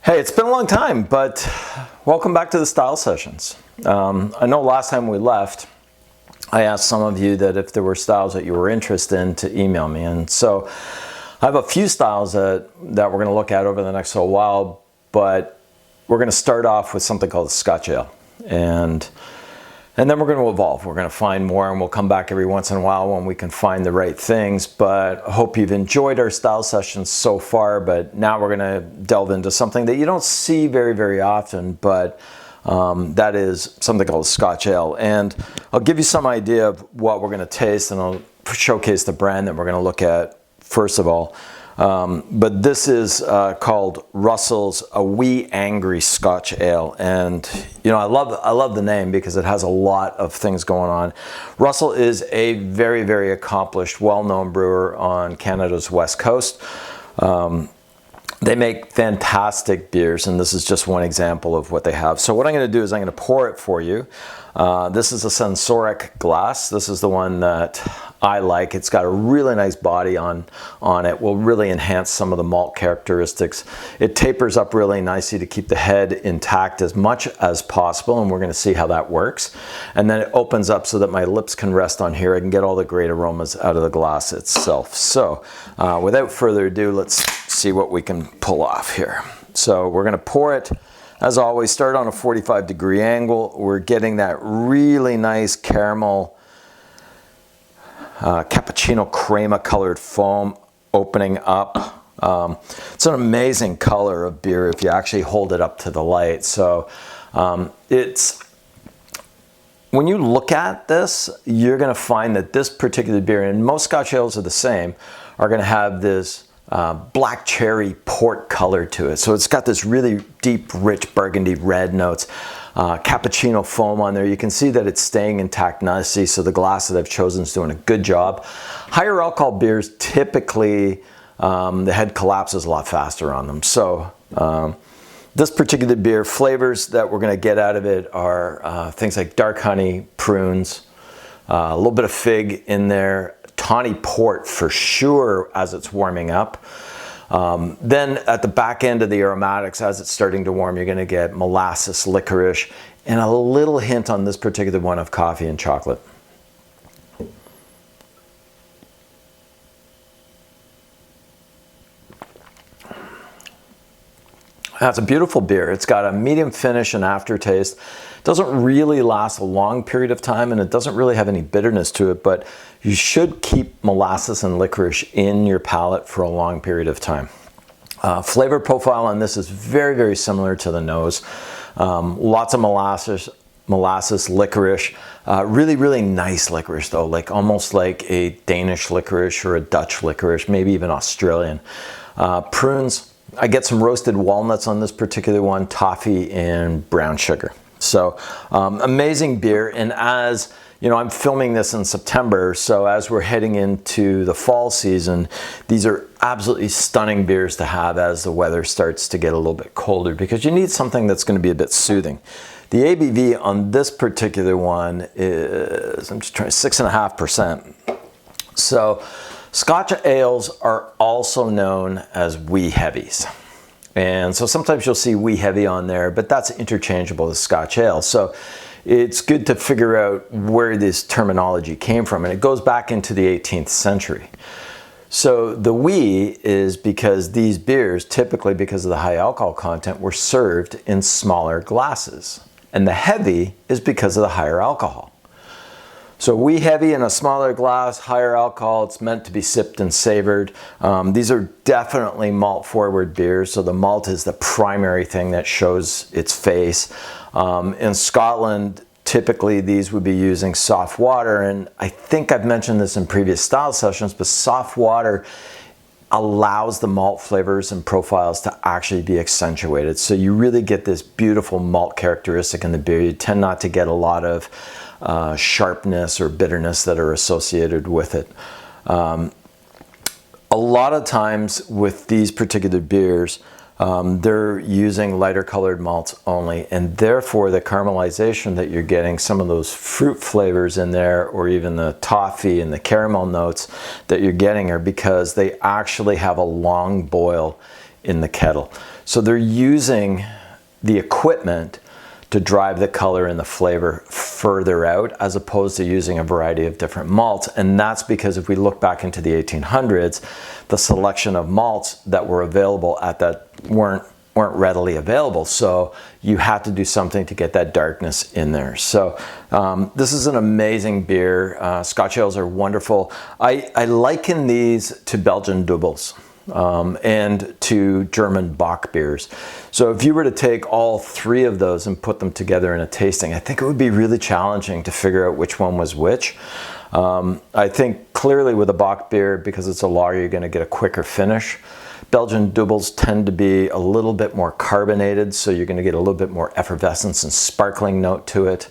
Hey, it's been a long time, but welcome back to the Style Sessions. I know last time we left, I asked some of you that if there were styles that you were interested in to email me. And so I have a few styles that we're going to look at over the next little while, but we're going to start off with something called a Scotch Ale. And then we're going to evolve. We're going to find more, and we'll come back every once in a while when we can find the right things. But I hope you've enjoyed our style sessions so far. But now we're going to delve into something that you don't see very, very often, but that is something called a Scotch Ale. And I'll give you some idea of what we're going to taste, and I'll showcase the brand that we're going to look at first of all. But this is called Russell's A Wee Angry Scotch Ale, and you know I love the name because it has a lot of things going on. Russell is a very, very accomplished, well-known brewer on Canada's west coast. They make fantastic beers, and this is just one example of what they have. So what I'm going to do is I'm going to pour it for you. This is a sensoric glass. This is the one that I like. It's got a really nice body on it. Will really enhance some of the malt characteristics. It tapers up really nicely to keep the head intact as much as possible, and we're going to see how that works. And then it opens up so that my lips can rest on here. I can get all the great aromas out of the glass itself. So without further ado, let's see what we can pull off here. So we're going to pour it. As always, start on a 45-degree angle. We're getting that really nice caramel, cappuccino crema colored foam opening up. It's an amazing color of beer if you actually hold it up to the light. So when you look at this, you're going to find that this particular beer, and most Scotch ales are the same, are going to have this black cherry port color to it. So it's got this really deep, rich burgundy red notes. Cappuccino foam on there. You can see that it's staying intact nicely, so the glass that I've chosen is doing a good job. Higher alcohol beers, typically the head collapses a lot faster on them. So this particular beer, flavors that we're going to get out of it are things like dark honey, prunes, a little bit of fig in there, tawny port for sure as it's warming up. Then at the back end of the aromatics, as it's starting to warm, you're going to get molasses, licorice, and a little hint on this particular one of coffee and chocolate. That's a beautiful beer. It's got a medium finish and aftertaste. It doesn't really last a long period of time, and it doesn't really have any bitterness to it, but you should keep molasses and licorice in your palate for a long period of time. Flavor profile on this is very, very similar to the nose. Lots of molasses, licorice, really, really nice licorice though, like almost like a Danish licorice or a Dutch licorice, maybe even Australian. Prunes, I get some roasted walnuts on this particular one, toffee and brown sugar. So amazing beer. And as you know, I'm filming this in September, so as we're heading into the fall season, these are absolutely stunning beers to have as the weather starts to get a little bit colder, because you need something that's going to be a bit soothing. The ABV on this particular one is, I'm just trying, 6.5%. So Scotch ales are also known as wee heavies. And so sometimes you'll see wee heavy on there, but that's interchangeable with Scotch ale. So it's good to figure out where this terminology came from, and it goes back into the 18th century. So the wee is because these beers, typically because of the high alcohol content, were served in smaller glasses. And the heavy is because of the higher alcohol. So wee heavy in a smaller glass, higher alcohol, it's meant to be sipped and savored. These are definitely malt forward beers, so the malt is the primary thing that shows its face. In Scotland, typically these would be using soft water, and I think I've mentioned this in previous style sessions, but soft water allows the malt flavors and profiles to actually be accentuated. So you really get this beautiful malt characteristic in the beer. You tend not to get a lot of sharpness or bitterness that are associated with it. A lot of times with these particular beers, they're using lighter colored malts only, and therefore the caramelization that you're getting, some of those fruit flavors in there, or even the toffee and the caramel notes that you're getting, are because they actually have a long boil in the kettle. So they're using the equipment to drive the color and the flavor further out, as opposed to using a variety of different malts. And that's because if we look back into the 1800s, the selection of malts that were available at that weren't readily available. So you had to do something to get that darkness in there. So this is an amazing beer. Scotch Ales are wonderful. I liken these to Belgian doubles. And to German Bock beers. So if you were to take all three of those and put them together in a tasting, I think it would be really challenging to figure out which one was which. I think clearly with a Bock beer, because it's a lager, you're going to get a quicker finish. Belgian doubles tend to be a little bit more carbonated, so you're going to get a little bit more effervescence and sparkling note to it.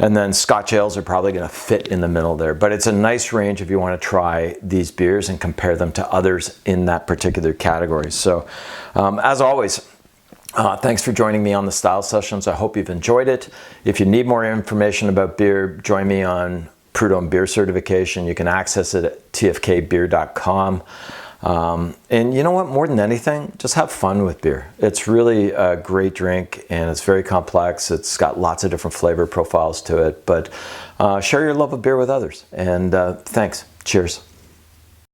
And then Scotch Ales are probably going to fit in the middle there. But it's a nice range if you want to try these beers and compare them to others in that particular category. So as always, thanks for joining me on the Style Sessions. I hope you've enjoyed it. If you need more information about beer, join me on Prud'homme Beer Certification. You can access it at tfkbeer.com. And you know what, more than anything, just have fun with beer. It's really a great drink, and it's very complex. It's got lots of different flavor profiles to it, but share your love of beer with others. And thanks. Cheers.